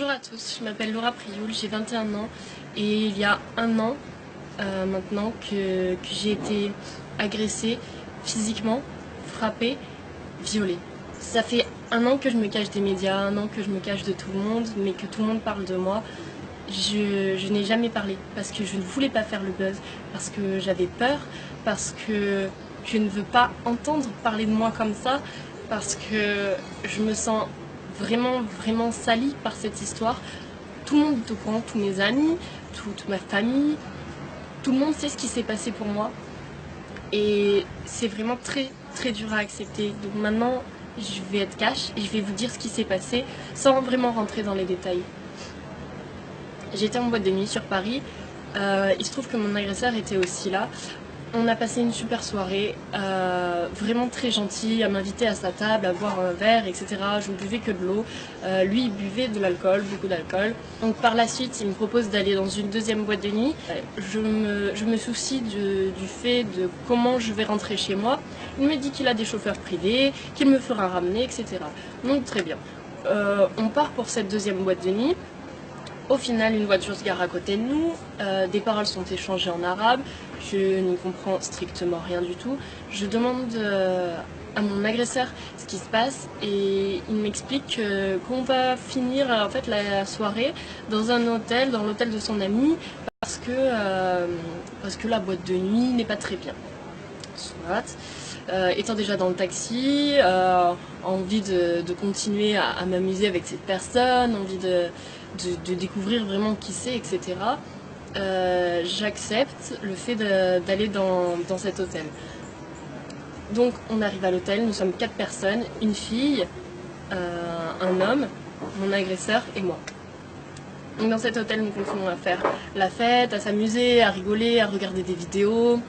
Bonjour à tous, je m'appelle Laura Prioul, j'ai 21 ans et il y a un an maintenant que j'ai été agressée physiquement, frappée, violée. Ça fait un an que je me cache des médias, un an que je me cache de tout le monde, mais que tout le monde parle de moi. Je n'ai jamais parlé parce que je ne voulais pas faire le buzz, parce que j'avais peur, parce que je ne veux pas entendre parler de moi comme ça, parce que je me sens vraiment salie par cette histoire. Tout le monde est au courant, tous mes amis, toute ma famille, tout le monde sait ce qui s'est passé pour moi. Et c'est vraiment très dur à accepter. Donc maintenant, je vais être cash et je vais vous dire ce qui s'est passé sans vraiment rentrer dans les détails. J'étais en boîte de nuit sur Paris. Il se trouve que mon agresseur était aussi là. On a passé une super soirée, vraiment très gentil, à m'inviter à sa table, à boire un verre, etc. Je ne buvais que de l'eau. Lui, il buvait de l'alcool, beaucoup d'alcool. Donc par la suite, il me propose d'aller dans une deuxième boîte de nuit. Je me soucie du fait de comment je vais rentrer chez moi. Il me dit qu'il a des chauffeurs privés, qu'il me fera ramener, etc. Donc très bien. On part pour cette deuxième boîte de nuit. Au final, une voiture se gare à côté de nous, des paroles sont échangées en arabe, je n'y comprends strictement rien du tout. Je demande à mon agresseur ce qui se passe et il m'explique qu'on va finir en fait la soirée dans un hôtel, dans l'hôtel de son ami, parce que la boîte de nuit n'est pas très bien. Soit. Étant déjà dans le taxi, envie de continuer à m'amuser avec cette personne, envie de découvrir vraiment qui c'est, etc. J'accepte le fait d'aller dans cet hôtel. Donc on arrive à l'hôtel, nous sommes 4 personnes, une fille, un homme, mon agresseur et moi. Donc dans cet hôtel, nous continuons à faire la fête, à s'amuser, à rigoler, à regarder des vidéos.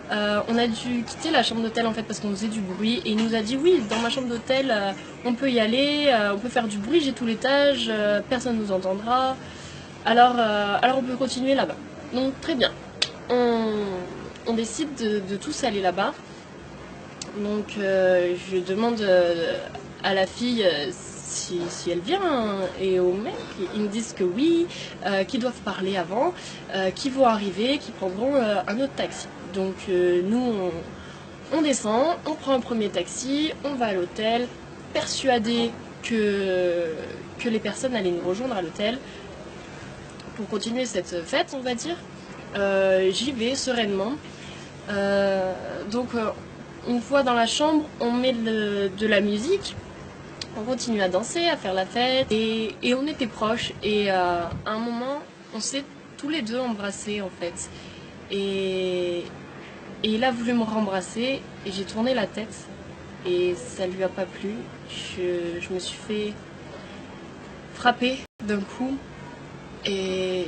On a dû quitter la chambre d'hôtel en fait parce qu'on faisait du bruit et il nous a dit oui, dans ma chambre d'hôtel on peut y aller, on peut faire du bruit, j'ai tout l'étage, personne ne nous entendra, alors on peut continuer là-bas. Donc très bien, on décide de tous aller là-bas. Donc je demande à la fille si elle vient et au mec, ils me disent que oui, qu'ils doivent parler avant, qu'ils vont arriver, qu'ils prendront un autre taxi. Donc nous on descend, on prend un premier taxi, on va à l'hôtel, persuadés que les personnes allaient nous rejoindre à l'hôtel pour continuer cette fête, on va dire. J'y vais sereinement. Donc une fois dans la chambre, on met de la musique. On continue à danser, à faire la fête et on était proches et à un moment on s'est tous les deux embrassés en fait et il a voulu me rembrasser et j'ai tourné la tête et ça lui a pas plu. Je me suis fait frapper d'un coup et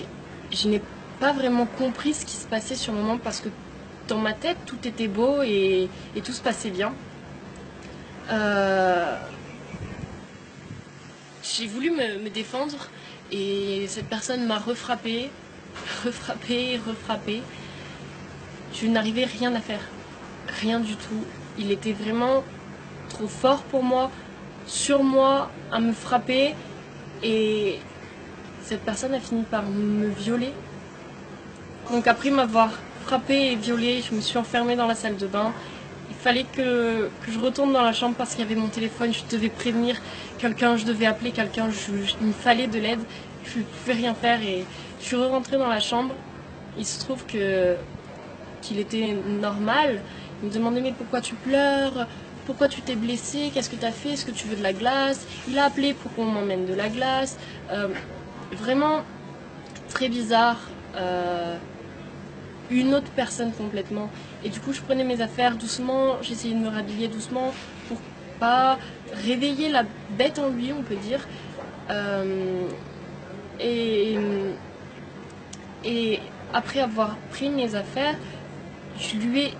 je n'ai pas vraiment compris ce qui se passait sur le moment parce que dans ma tête tout était beau et tout se passait bien. J'ai voulu me défendre et cette personne m'a refrappé. Je n'arrivais rien à faire, rien du tout. Il était vraiment trop fort pour moi, sur moi, à me frapper et cette personne a fini par me violer. Donc après m'avoir frappé et violée, je me suis enfermée dans la salle de bain. Il fallait que je retourne dans la chambre parce qu'il y avait mon téléphone, je devais prévenir quelqu'un, je devais appeler quelqu'un, il me fallait de l'aide, je ne pouvais rien faire et je suis rentrée dans la chambre. Il se trouve qu'il était normal, il me demandait mais pourquoi tu pleures, pourquoi tu t'es blessée, qu'est-ce que tu as fait, est-ce que tu veux de la glace? Il a appelé pour qu'on m'emmène de la glace, vraiment très bizarre. Une autre personne complètement et du coup je prenais mes affaires doucement, j'essayais de me rhabiller doucement pour pas réveiller la bête en lui on peut dire et après avoir pris mes affaires je lui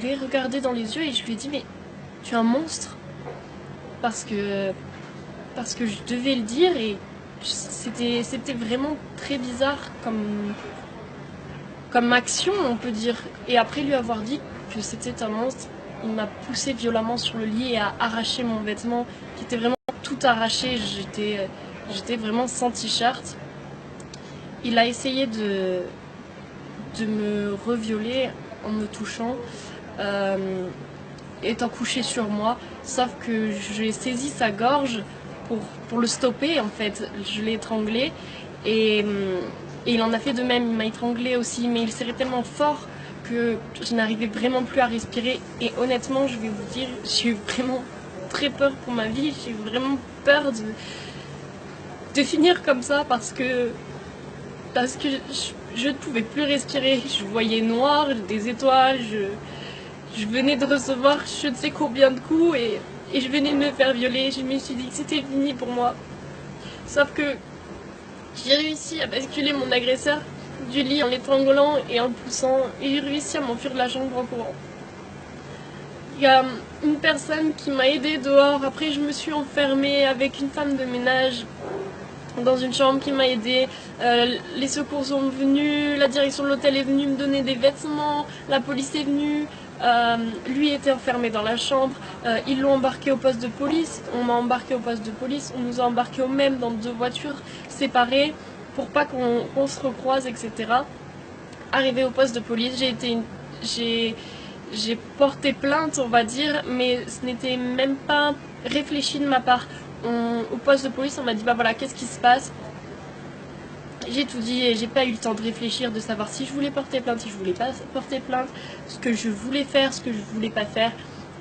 ai regardé dans les yeux et je lui ai dit mais tu es un monstre parce que je devais le dire et c'était vraiment très bizarre comme action, on peut dire. Et après lui avoir dit que c'était un monstre, il m'a poussé violemment sur le lit et a arraché mon vêtement, qui était vraiment tout arraché. j'étais vraiment sans t-shirt. Il a essayé de me revioler en me touchant, étant couché sur moi, sauf que j'ai saisi sa gorge pour le stopper en fait. Je l'ai étranglé et il en a fait de même, il m'a étranglé aussi, mais il serrait tellement fort que je n'arrivais vraiment plus à respirer. Et honnêtement, je vais vous dire, j'ai eu vraiment très peur pour ma vie, j'ai eu vraiment peur de finir comme ça parce que je ne pouvais plus respirer, je voyais noir, des étoiles, je venais de recevoir je ne sais combien de coups et je venais de me faire violer, je me suis dit que c'était fini pour moi. Sauf que j'ai réussi à basculer mon agresseur du lit en l'étranglant et en le poussant et j'ai réussi à m'enfuir de la chambre en courant. Il y a une personne qui m'a aidée dehors, après je me suis enfermée avec une femme de ménage dans une chambre qui m'a aidée, les secours sont venus, la direction de l'hôtel est venue me donner des vêtements, la police est venue, lui était enfermé dans la chambre, ils l'ont embarqué au poste de police, on m'a embarqué au poste de police, on nous a embarqués au même dans 2 voitures séparées pour pas qu'on se recroise, etc. Arrivé au poste de police, j'ai porté plainte, on va dire, mais ce n'était même pas réfléchi de ma part. Au poste de police, on m'a dit bah voilà, qu'est-ce qui se passe? J'ai tout dit et j'ai pas eu le temps de réfléchir, de savoir si je voulais porter plainte, si je voulais pas porter plainte, ce que je voulais faire, ce que je voulais pas faire.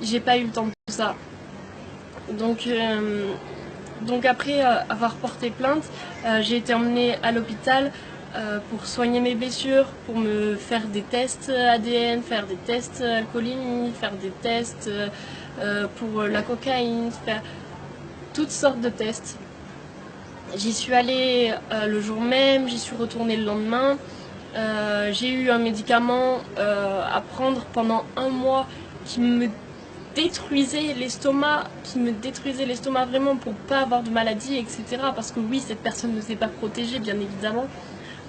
J'ai pas eu le temps de tout ça. Donc après avoir porté plainte, j'ai été emmenée à l'hôpital pour soigner mes blessures, pour me faire des tests ADN, faire des tests alcoolémie, faire des tests pour la cocaïne, faire toutes sortes de tests. J'y suis allée le jour même, j'y suis retournée le lendemain. J'ai eu un médicament à prendre pendant 1 mois qui me détruisait l'estomac, vraiment pour pas avoir de maladie, etc. Parce que oui, cette personne ne s'est pas protégée, bien évidemment.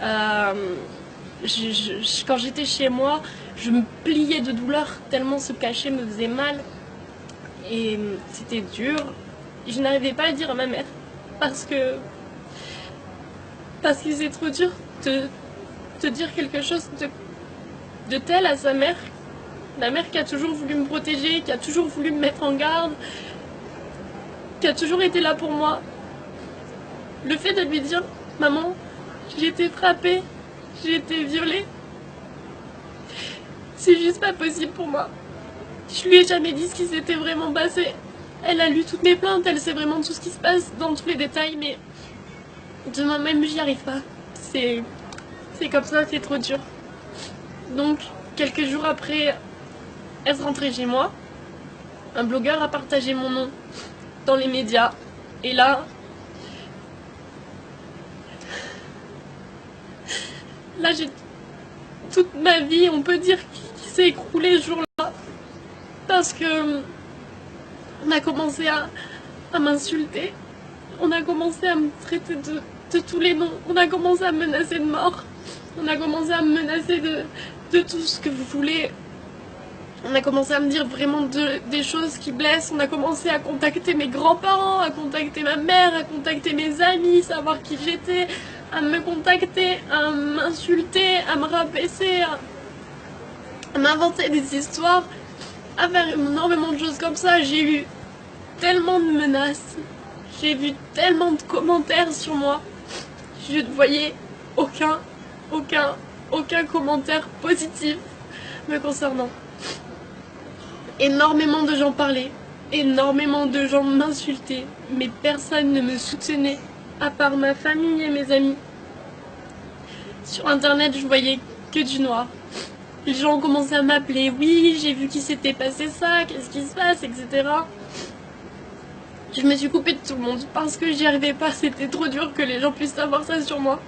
Quand j'étais chez moi, je me pliais de douleur tellement ce cachet me faisait mal. Et c'était dur. Je n'arrivais pas à le dire à ma mère parce que c'est trop dur de dire quelque chose de tel à sa mère. Ma mère qui a toujours voulu me protéger, qui a toujours voulu me mettre en garde, qui a toujours été là pour moi. Le fait de lui dire « Maman, j'ai été frappée, j'ai été violée », c'est juste pas possible pour moi. Je lui ai jamais dit ce qui s'était vraiment passé. Elle a lu toutes mes plaintes, elle sait vraiment tout ce qui se passe dans tous les détails, mais de moi-même, j'y arrive pas. C'est comme ça, c'est trop dur. Donc, quelques jours après être rentrée chez moi, un blogueur a partagé mon nom dans les médias. Et là, j'ai toute ma vie, on peut dire, qui s'est écroulée ce jour-là. Parce que on a commencé à m'insulter. On a commencé à me traiter de tous les noms. On a commencé à me menacer de mort. On a commencé à me menacer de tout ce que vous voulez. On a commencé à me dire vraiment des choses qui blessent. On a commencé à contacter mes grands-parents, à contacter ma mère, à contacter mes amis, savoir qui j'étais, à me contacter, à m'insulter, à me rabaisser, à m'inventer des histoires, à faire énormément de choses comme ça. J'ai eu tellement de menaces, j'ai vu tellement de commentaires sur moi. Je ne voyais aucun commentaire positif me concernant. Énormément de gens parlaient, énormément de gens m'insultaient, mais personne ne me soutenait, à part ma famille et mes amis. Sur internet, je voyais que du noir. Les gens ont commencé à m'appeler, oui, j'ai vu qu'il s'était passé ça, qu'est-ce qui se passe, etc. Je me suis coupée de tout le monde parce que j'y arrivais pas, c'était trop dur que les gens puissent savoir ça sur moi.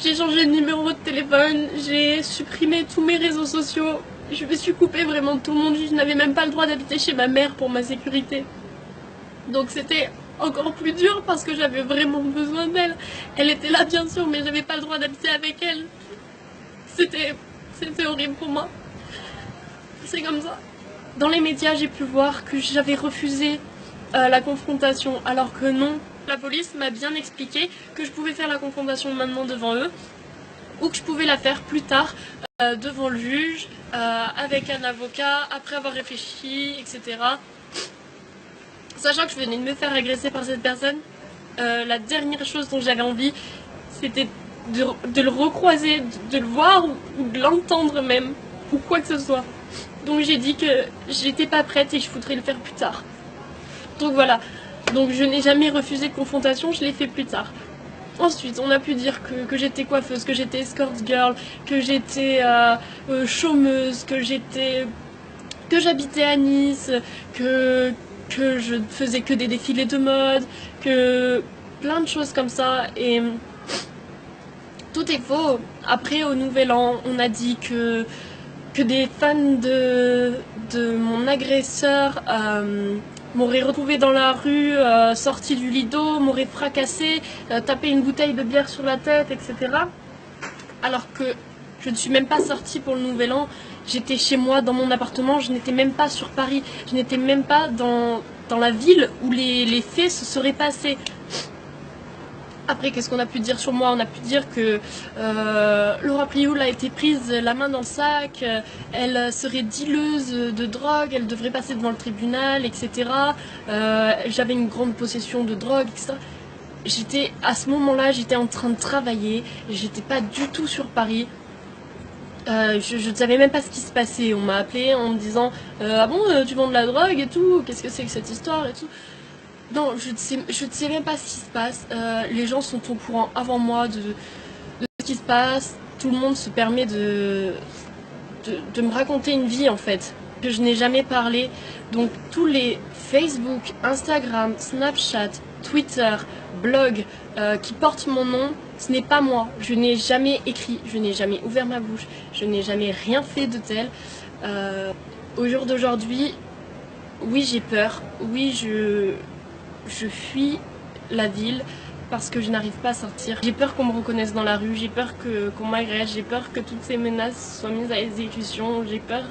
J'ai changé de numéro de téléphone, j'ai supprimé tous mes réseaux sociaux. Je me suis coupée vraiment de tout le monde, je n'avais même pas le droit d'habiter chez ma mère pour ma sécurité. Donc c'était encore plus dur parce que j'avais vraiment besoin d'elle. Elle était là bien sûr, mais j'avais pas le droit d'habiter avec elle. C'était horrible pour moi. C'est comme ça. Dans les médias, j'ai pu voir que j'avais refusé la confrontation, alors que non, La police m'a bien expliqué que je pouvais faire la confrontation maintenant devant eux ou que je pouvais la faire plus tard devant le juge, avec un avocat, après avoir réfléchi, etc. Sachant que je venais de me faire agresser par cette personne, la dernière chose dont j'avais envie, c'était de le recroiser, de le voir ou de l'entendre même, ou quoi que ce soit. Donc j'ai dit que j'étais pas prête et que je voudrais le faire plus tard. Donc voilà, donc je n'ai jamais refusé de confrontation, je l'ai fait plus tard. Ensuite, on a pu dire que j'étais coiffeuse, que j'étais escort girl, que j'étais chômeuse, que j'habitais à Nice, que je faisais que des défilés de mode, que plein de choses comme ça. Et tout est faux. Après, au Nouvel An, on a dit que des fans de mon agresseur m'auraient retrouvé dans la rue, sorti du lido, m'auraient fracassé, tapé une bouteille de bière sur la tête, etc. Alors que je ne suis même pas sortie pour le Nouvel An. J'étais chez moi, dans mon appartement, je n'étais même pas sur Paris, je n'étais même pas dans la ville où les faits se seraient passés. Après, qu'est-ce qu'on a pu dire sur moi? On a pu dire que Laura Prioul a été prise la main dans le sac, elle serait dealeuse de drogue, elle devrait passer devant le tribunal, etc. J'avais une grande possession de drogue, etc. À ce moment-là, j'étais en train de travailler, j'étais pas du tout sur Paris. Je ne savais même pas ce qui se passait. On m'a appelé en me disant ah bon, tu vends de la drogue et tout, qu'est-ce que c'est que cette histoire et tout. Non, je ne sais même pas ce qui se passe. Les gens sont au courant avant moi de ce qui se passe. Tout le monde se permet de me raconter une vie en fait, que je n'ai jamais parlé. Donc tous les Facebook, Instagram, Snapchat, Twitter, blog qui portent mon nom, ce n'est pas moi. Je n'ai jamais écrit, je n'ai jamais ouvert ma bouche, je n'ai jamais rien fait de tel. Au jour d'aujourd'hui, oui j'ai peur, oui je fuis la ville parce que je n'arrive pas à sortir. J'ai peur qu'on me reconnaisse dans la rue, j'ai peur qu'on m'agresse, j'ai peur que toutes ces menaces soient mises à exécution, j'ai peur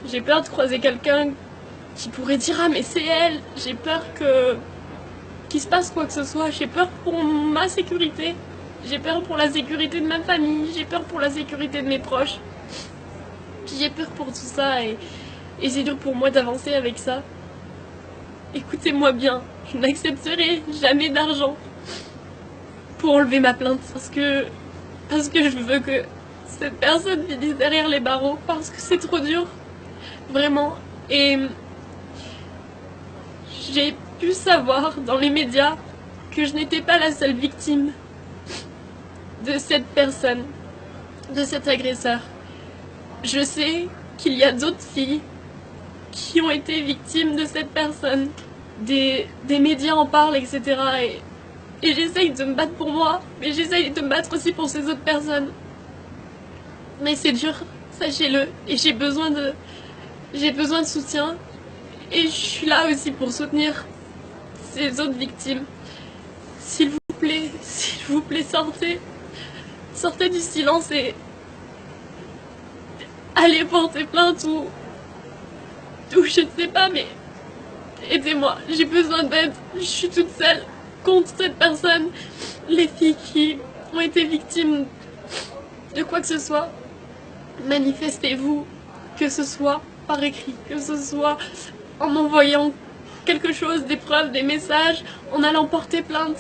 de croiser quelqu'un qui pourrait dire ah mais c'est elle, j'ai peur qu'il se passe quoi que ce soit, j'ai peur pour ma sécurité, j'ai peur pour la sécurité de ma famille, j'ai peur pour la sécurité de mes proches. J'ai peur pour tout ça et c'est dur pour moi d'avancer avec ça. Écoutez-moi bien, je n'accepterai jamais d'argent pour enlever ma plainte parce que je veux que cette personne finisse derrière les barreaux parce que c'est trop dur, vraiment. Et j'ai pu savoir dans les médias que je n'étais pas la seule victime de cette personne, de cet agresseur. Je sais qu'il y a d'autres filles qui ont été victimes de cette personne. Des médias en parlent, etc. Et j'essaye de me battre pour moi, mais j'essaye de me battre aussi pour ces autres personnes. Mais c'est dur, sachez-le, et j'ai besoin de soutien. Et je suis là aussi pour soutenir ces autres victimes. S'il vous plaît, sortez du silence et allez porter plainte ou je ne sais pas, mais aidez-moi, j'ai besoin d'aide, je suis toute seule contre cette personne. Les filles qui ont été victimes de quoi que ce soit, manifestez-vous, que ce soit par écrit, que ce soit en envoyant quelque chose, des preuves, des messages, en allant porter plainte,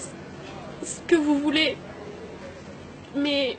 ce que vous voulez. Mais